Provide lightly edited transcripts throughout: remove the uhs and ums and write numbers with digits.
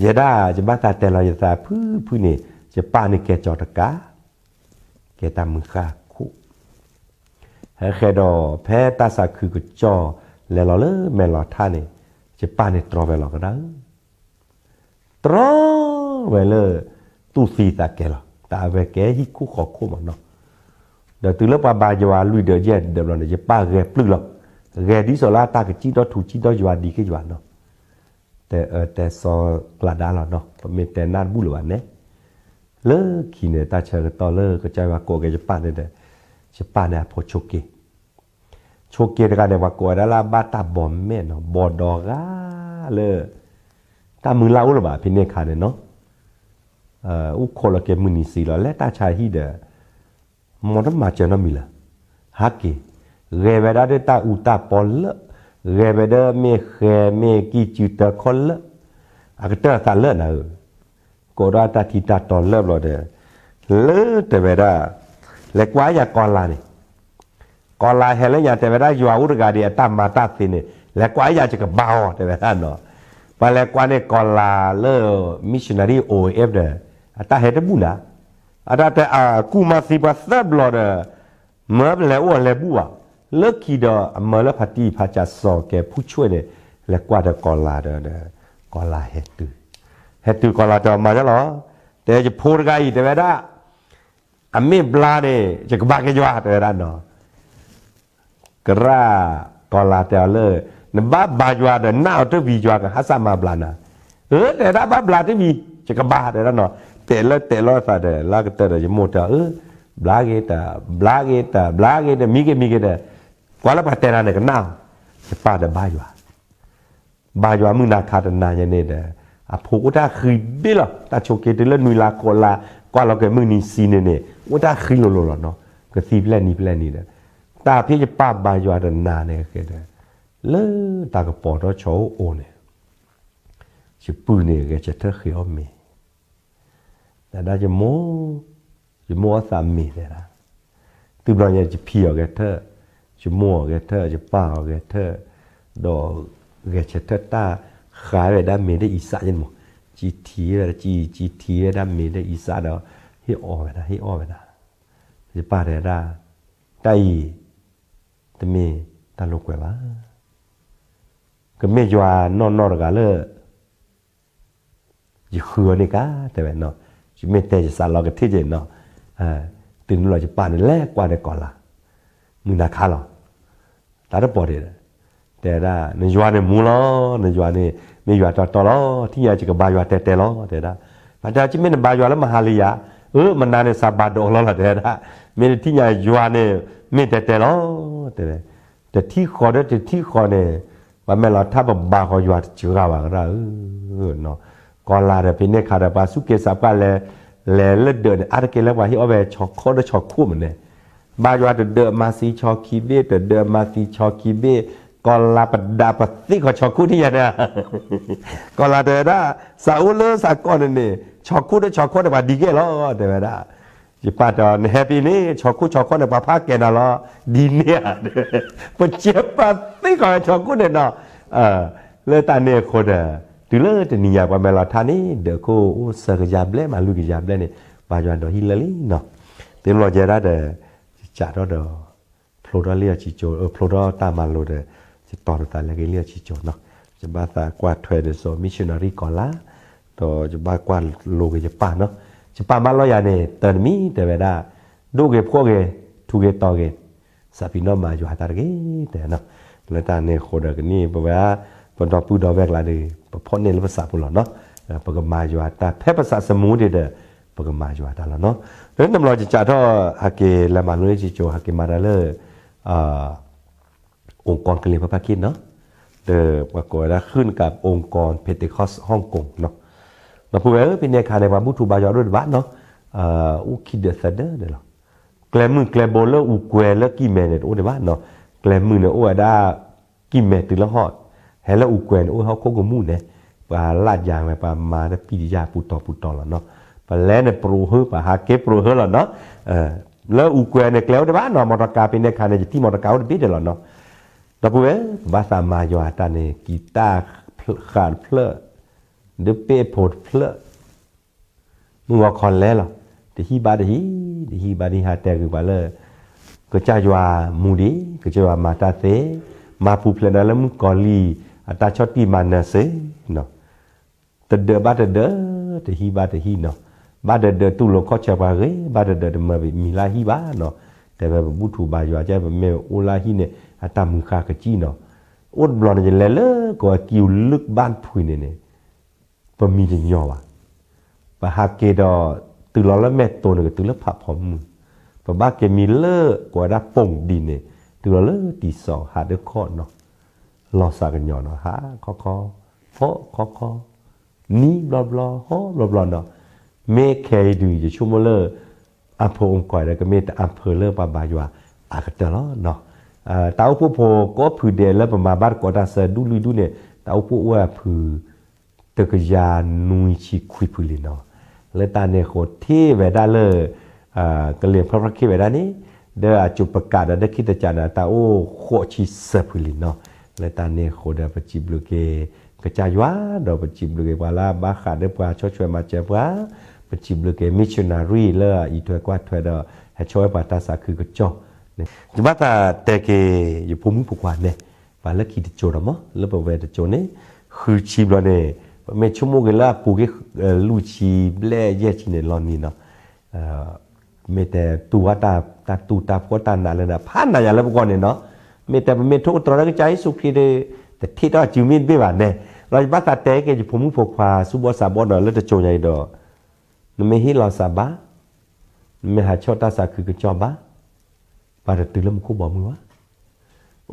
จะได้จะบ้าตาแต่เราจะตาพื้นนี่จะป้านี่แกจอตะกาแกตามมือข้าคู่ให้แค่ดอแพ้ตาสาคือก็จอแล้วเราเลยแม่เราท่านี่จะป้านี่ตรอไปเราก็ได้ตรอไปเลยตู้ซีตาแกหรอตาไปแกฮิคู่ขอคู่มันเนาะเดี๋ยวตื่นแล้วป้าบาจวาลุยเดี๋ยวเย็นเดี๋ยวเราเนี่ยจะป้าแกปลื้มหรอกแกดิโซล่าตาก็จีดอถูจีดอจวาดีขึ้นจวาเนาะแต่ซอกระดาษเราเนาะเป็นแต่นานบุหรี่วันเนี่ยเลิกขี้เนี่ยตาเชิงต่อเลิกก็ใจว่าโกแกจะป้าเนี่ยจะป้าเนี่ยพอโชเกแต่การเนี่ยว่าโกได้ละบ้าตาบอมแม่เนาะบอดอกาเลยตามือเล่าหรือเปล่าพี่เนี่ยขาเนี่ยเนาะอุโคละเกมือนิสีแล้วและตาชายฮีเดมองน้ำมาเจอน้ำมีละฮักกี้เรเวดาเดตาอุตาปอลละเรเวดาเมฆเมกิจิตะคอลละอากาศตาเลิศนะก็ราตาทิตาตอนเลิศเราเด้เลิศแต่เวดาเล็กว่าอย่ากอลานี่กอลาเฮลัยอย่าแต่เวดาอยู่อาอุรกาเดียตามมาตาสินี่เล็กว่าอย่าจะกับเบาแต่เวดาเนาะไปเล็กว่าเนี่ยกอลาเลิศมิชชันนารีโอเอฟเด้ตาเฮตบุนะแต่กูมาสิบัสเตบลอเด้เมื่อแล้วอ้วนแล้วบัวเลิกขีดอเมื่อแล้วพัดที่พระจัสโซแกผู้ช่วยเนี่ยและกว่าเดกอลาเดกอลาเฮตุกอลาจะมาจะหรอแต่จะพูดไงแต่เวลาอเมบลาเนี่ยจะกบ้าแกจวาแต่ละเนาะกระกอลาแต่เลยนั่นบ้าบาจวาเดินหน้าตัววีจวากับฮัสซามาบลานะแต่ละบ้าบลาที่วีจะกบ้าแต่ละเนาะเตะแล้วซาเดลากเตะจะโมตาบลาเกตมิเกเดกว่าแล้วพัฒนาเนี่ยก็น่าจะป้าเดบายว่ามึงนาคาตนาเนี่ยเนี่ยผูกว่าคือเบี้ยหรอตาโชเกตเล่นนุยลาโกลากว่าเราเกิดมึงนี่ซีเนี่ยว่าคือโลเนาะก็ซีแลนี่เนี่ยตาพี่จะป้าบายว่าตนาเนี่ยก็ได้เลิตาก็ปอดโชว์โอเนี่ยจะปืนเนี่ยก็จะเธอคือเอามีแต่ได้จะโม่สามีเลยนะตื่นนอนยังจะเพียวแกเธอจะโม่แกเธอจะป้าแกเธอดอกแกจะเธอตาขายไปได้เมได้อีสานยันหมดจีทีแล้วจีทีได้เมได้อีสานแล้วให้ออกไปนะจะป้าได้แต่เมตาลูกไว้ว่าก็เมจวานอนกันเลยจะขัวนี่ก้าแต่แบบเนาะจะเมแต่จะสารเราก็ที่เจนเนาะตื่นเราจะป่านแรกกว่าในก่อนละมึงนาคาหรอตาได้ปอดเลยแต่ได้ในจวนในมูล้อในจวนในไม่จวนต่อล้อที่อยากจะกับบายวนแต่ล้อแต่ได้พระเจ้าจิไม่ในบายวนแล้วมหาลียะมันนานในซาบาดองล้อละแต่ได้ไม่ที่อยากจวนเนี่ยไม่แต่ล้อแต่ที่คอได้แต่ที่คอเนี่ยว่าแม่เราถ้าแบบบาคอยวนจืดกว่าเราเนาะก่อนลาเดี๋ยวเป็นเนี่ยขาดบาสุเกสับกันเลยเลือดเดือดอาร์เกลว่าที่เอาไปช็อกโคตรช็อกคู่เหมือนเนี่ยบางวันเดินมาสีช็อกคีเบ้เดินมาสีช็อกคีเบ้ก่อนลาปดาปสิขอช็อกคู่ที่ยังเนี่ยก่อนลาเดินได้สาวเลือดสากก่อนเนี่ยช็อกคู่ได้ช็อกคู่ได้ว่าดีเกล้อเดี๋ยวได้จีป้าตอนแฮปปี้นี่ช็อกคู่ช็อกคู่ได้ว่าพักแกน่ะล้อดีเนี่ยปเจ็บปสิขอช็อกคู่เนี่ยเนาะเลือดตาเนี่ยคนตื่นเลยแต่นี่อยากว่าเวลาท่านี้เดี๋ยวก็เสกยาเบลมาลูกยาเบลเนี่ยบางวันเราฮิลลี่เนาะตื่นเราจะได้เดี๋ยวจัดเราเดี๋ยวพลดเลียชิโจพลดตามมาโลเดี๋ยวจะต่อตาเลียชิโจเนาะจะบ้าตากวาดเทรดโซมิชชันนารีก่อนละต่อจะบ้ากวาดโลกจะป่าเนาะจะป่ามาลอยาเนี่ยเติมมีแต่เวลาดูเก็บพวกเกทุกเกต่อเกสับพิโนมาอยู่หาตาเกแต่เนาะแล้วตาเนี่ยโคเดกันนี่เพราะว่าปนดอกปูดอกแวกลาดีเพราะเนี่ยภาษาพวกเราเนาะปกมาอยู่แต่แพ้ภาษาสมุทรเด้อปกมาอยู่แต่ละเนาะเรื่องน้ำลอยจะจ่าท่อฮักเกละมาลุยจิโจฮักเกมาดาเลองค์กรกลีพระภาคินเนาะเด้อปรากฏว่าขึ้นกับองค์กรเพนเทคอสฮ่องกงเนาะมาพูดว่าเป็นเนี่ยค่ะในวันมุทุบายอด้วยวัดเนาะอุคิดเดสเดอร์เด้อหรอแกลมือแกลโบเลอร์อุกเวเลอร์กิเมเนตโอ้ในวัดเนาะแกลมือเนี่ยโอ้ได้กิเมตื่นละหอดเห็นแล้วอุกเวนโอ้เขาโคกมูเนี่ยปลาลาดยางไปปลามาได้ปีดิยาปูต่อแล้วเนาะปลาแล่เนี่ยปลูเฮปลาหาเก็บปลูเฮแล้วเนาะแล้วอุกเวนเนี่ยแล้วได้บ้านเนาะมอตกาเป็นเนี่ยค่ะในที่มอตกาได้ปีเดียวเนาะแล้วพูดว่าภาษามาโยอาตาเนี่ยกีตาร์ขาดเพล เดือเป้โผดเพลอมึงว่าคอนแล้วหรอเดี๋ยวฮีบาเดี๋ยวฮีบาดีหาแต่คือว่าเลยก็จะอยู่ว่ามูดีก็จะว่ามาตาเตมาผู้เพลนแล้วมึงกอลีอัตาชอตีมันนะเสเนาะแต่เดือบาเดือแต่ฮีบาแต่ฮีเนาะบาเดือตู้ลงข้อเชื่อว่าเฮ้ยบาเดือมามีลาฮีบาเนาะแต่แบบบุตรบาอยู่อาจจะแบบเมลโอลาฮีเนี่ยอัตามึงคากะจีเนาะอดบลอนจะเลยก็กิวลึกบ้านพุยเนี่ยปมีจะย่อว่ะปะหาเกดอตื่นรอแล้วแม่ตัวนึงตื่นแล้วผับพร้อมมือปะบ้าเกมีเลิกกว่าได้ป่งดินเนี่ยตื่นรอเลิกตีสองหาเด็กข้อเนาะรอสากันย่อเนาะฮะคอนี่บลอฮอบลอเนาะเมฆเคยดูจะชั่วโมงเลิกอำเภอองค์ก่อยแล้วก็เมตอำเภอเลิกบาอยู่อากาศเตลเนาะตาอุปโภก็ผือเดลแล้วประมาณบ้านกอดาเซดูลุยดูเนี่ยตาอุปว่าผือตะกยานุยชิคุยผือลินเนาะแล้วตาเนี่ยโคที่เวดาเลยก็เรียนพระคิดเวดานี้เดอจุประกาศได้คิดจานะตาโอโคชิเซผือลินเนาะแล้วตาเนี่ยโคเดปจิบลูเกกระจายว่าดอกปจิบลูเกวาลาบาขาเดปว่าช่วยมาเจ็บว่าปจิบลูเกมิชชันนารีเลยอีถวยกว่าถวยดอให้ช่วยปาตาสาคือกระจอกจุบัตาแต่เกอยู่ภูมิผูกวันเนี่ยปาเลิกคิดโจรมั้งแล้วไปเวทโจเนี่ยคือชีบเราเนี่ยเมื่อชั่วโมงกันละปูเกลูชีเล่เย่ชินเนี่ยลอนนี่เนาะเมื่อแต่ตัวตาตูตาพวกตาหนาเลยนะผ่านหนาอย่างแล้วพวกเนี่ยเนาะเมื่อแต่เมื่อทุกตอนนั้นก็ใจสุขีเลยแต่ที่ต้องจิวมินไม่หวานเนี่ยเราบัตาแต่เกอยู่ภูมิผูกว่าสุบสาบอนเนาะแล้วจะโจใหญ่ดอกนั่นไม่ฮิลอสาบะไม่หาชอตาสาคือกระจอบะpada tulam ku bawa mua,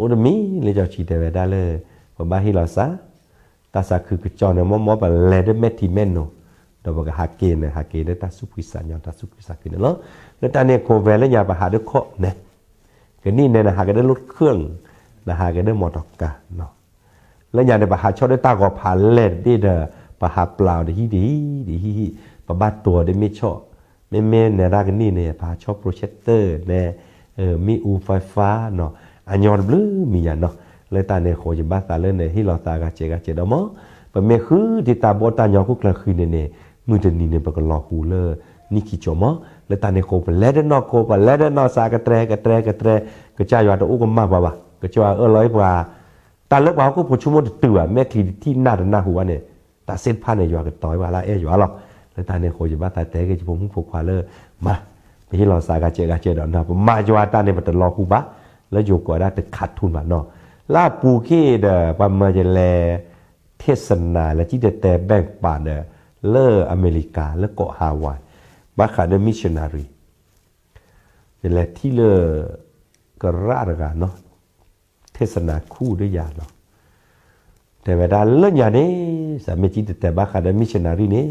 orang mi lejar cerita beda le, pembahas lasa, tasa kecon yang mau lede meti meno, dah bagai hakin dah tak supisan yang tak supisan kini lo, lepas ni kau vela yang bahas ada kok ne, kini ne nak harga ada lut kerang, nak harga ada motor kah, no,แล้วอย่างในbahasชอบได้ตากอผ่านเล็ดดีเด้อbahasเปล่าดีbahasตัวได้ไม่ชอบไม่เนี่ยรักนี่เนี่ยbahasชอบโปรเจคเตอร์เนี่ยมีอูไฟฟ้าเนาะอันยอนบลูมีอย่างเนาะเลยตาเนี่ยโคจิบ้าตาเลยเนี่ยที่เราตากาเจดอมอเป็นเมื่อคือที่ตาบอตาหยองกุกลางคืนเนี่ยมือจะนี่เนี่ยเป็นก็รอหูเลยนี่คิดจอมอเลยตาเนี่ยโคเป็นแล้วเดินนอกโคเป็นแล้วเดินนอกสากระแตรก็จะอยู่ตัวอุ้มมาบ่ก็จะว่าร้อยกว่าตาเลิกว่าก็ผู้ชั่วโมงตื่นแม่ที่หน้าหัวเนี่ยตาเส้นผ้าเนี่ยอยู่กับต่อยว่าละอยู่หรอกเลยตาเนี่ยโคจิบ้าตาแต่ก็จะผมผูกควาเลยมาที่เราสากาเจดอนนะมาจวาตาเนี่ยมันจะรอคูบะแล้วอยู่ก็ได้แต่ขาดทุนมาเนาะลาปูขี้เด้อประมาณจะแลเทศนาและที่แต่แบ่งป่าเด้อเลออเมริกาและเกาะฮาวายบาขาเดมิชชันนารีจะแลที่เลอกระราดกันเนาะเทศนาคู่ด้วยยาเนาะแต่เวลาเรื่องอย่างนี้สามีที่แต่บาขาเดมิชชันนารีเนี่ย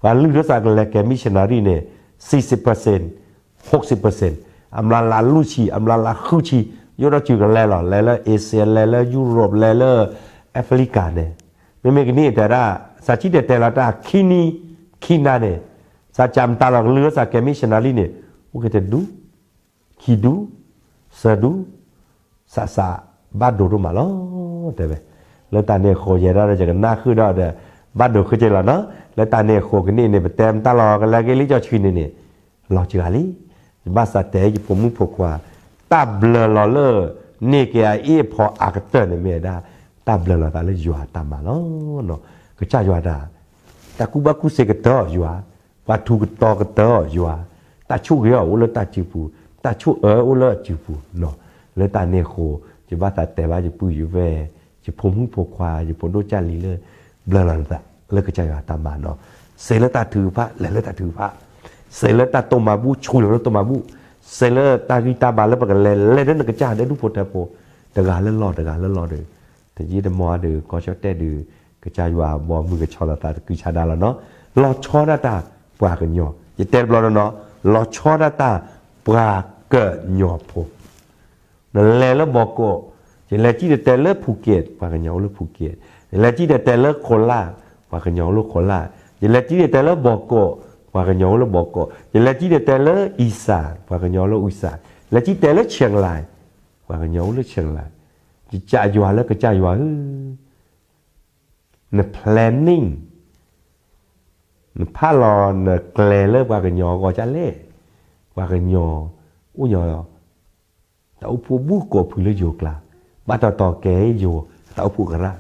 วันลึกรักษากันแลแกมิชชันนารีเนี่ย40% 60%อำลาลาลูชีอำลาลาคูชียูเราจือกันแล้วหรอแล้วเอเชียแล้วยุโรปแล้วแอฟริกาเนี่ยไม่กันนี่แต่ละสัจจิแต่ละตาคีนาเนี่ยสัจจำตาเราเลือสักแกมิชนาลีเนี่ยโอเคแต่ดูคีดูสะดูสะบาดดูมาล้อแต่แบบแล้วตาเนี่ยโคเยเราจะกันหน้าคือเราเด้อบาดดูคือเจริญเนาะแล้วตาเนี่ยโคกันนี่เนี่ยเต็มตลอดกันแล้วก็ลิจอชินเนี่ยรอจืออะไรบ้าสแต่ยี่ผมมึงพกว่าตาเบลลอเลอเนี่ยแกไอ้พออากาศเนี่ยไม่ได้ตาเบลลอตาเลยอยู่หาตามาล้อเนาะก็จ่ายอยู่หาได้แต่กูบ้ากูเสกต่ออยู่หาว่าถูกต่อก็ต่ออยู่หาตาชูเหี้ยอุลตาจิปูตาชูอุลจิปูเนาะแล้วตาเนี่ยโคจะบ้าสแต่ว่าจะปูอยู่เวจะผมมึงพกว่าจะผมโดนจ่ายลีเลยเบลลอตาแล้วก็จ่ายอยู่หาตามาเนาะเสร็จแล้วตาถือพระแล้วตาถือพระเสร็จแล้วตาโตมาบูชูแล้วโตมาบูเสร็จแล้วตากีตาบาแล้วปกันเลยนั่นก็จ้าได้ดูโพธิ์โพแต่การเล่นรอดแต่ยี่แต่มัวเดือก็ชอบแต่ดื้อกระจายว่าบอมือกับชอตาคือชาดาแล้วเนาะรอชอตาปลากันหยอจะแต่บลอเนาะรอชอตาปลาเกิดหยอโพนั่นแหละแล้วบอกก็จะแล้วที่แต่เลิกภูเก็ตปลากันหยอเลิกภูเก็ตแล้วที่แต่เลิกโคราชปลากันหยอเลิกโคราชจะแล้วที่แต่เลิกบอกก็ว่ากันย้อนแล้วบอกก็จะแล้วที่แต่ละอีสานว่ากันย้อนแล้วอีสานแล้วที่แต่ละเชียงรายว่ากันย้อนแล้วเชียงรายจะจ่ายอยู่แล้วก็จ่ายอยู่ใน planning ผ้าลอนเกลเลิกว่ากันยอก็จะเล่ว่ากันยออู้ยอแต่อุปบุกกพื้นเลยอยู่กลาบ้านต่อแกอยู่แต่อุปกระ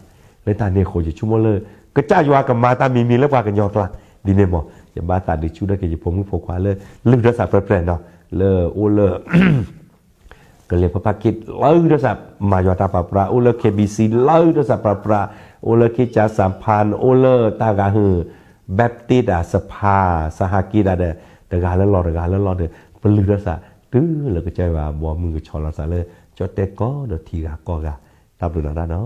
เลยตาเนี่ยโคจะชุ่มเลยก็จ้าอยู่กับมาตามีแล้วว่ากันยอกลาดีเนี่ยบอกอย่าบ้าตาดิชูได้กี่ผมพกว่าเลยลืมโทรศัพท์เปลี่ยนเนาะเลยโอ้เลยก็เรียกพระภากิจเลยโทรศัพท์มายอตาปราโอ้เลยเคบีซีเลยโทรศัพท์ปราโอ้เลยคิจาสัมพันธ์โอ้เลยตากาหือแบปติดาสภาสหกิจอะไรเดกาแล้วรอเดกาแล้วรอเดปลือโทรศัพท์ตื้อเลยก็ใจว่าบ่มึงก็ชอเราซะเลยจอดแต่ก็เดทีกาก็กาตามดูหนังได้เนาะ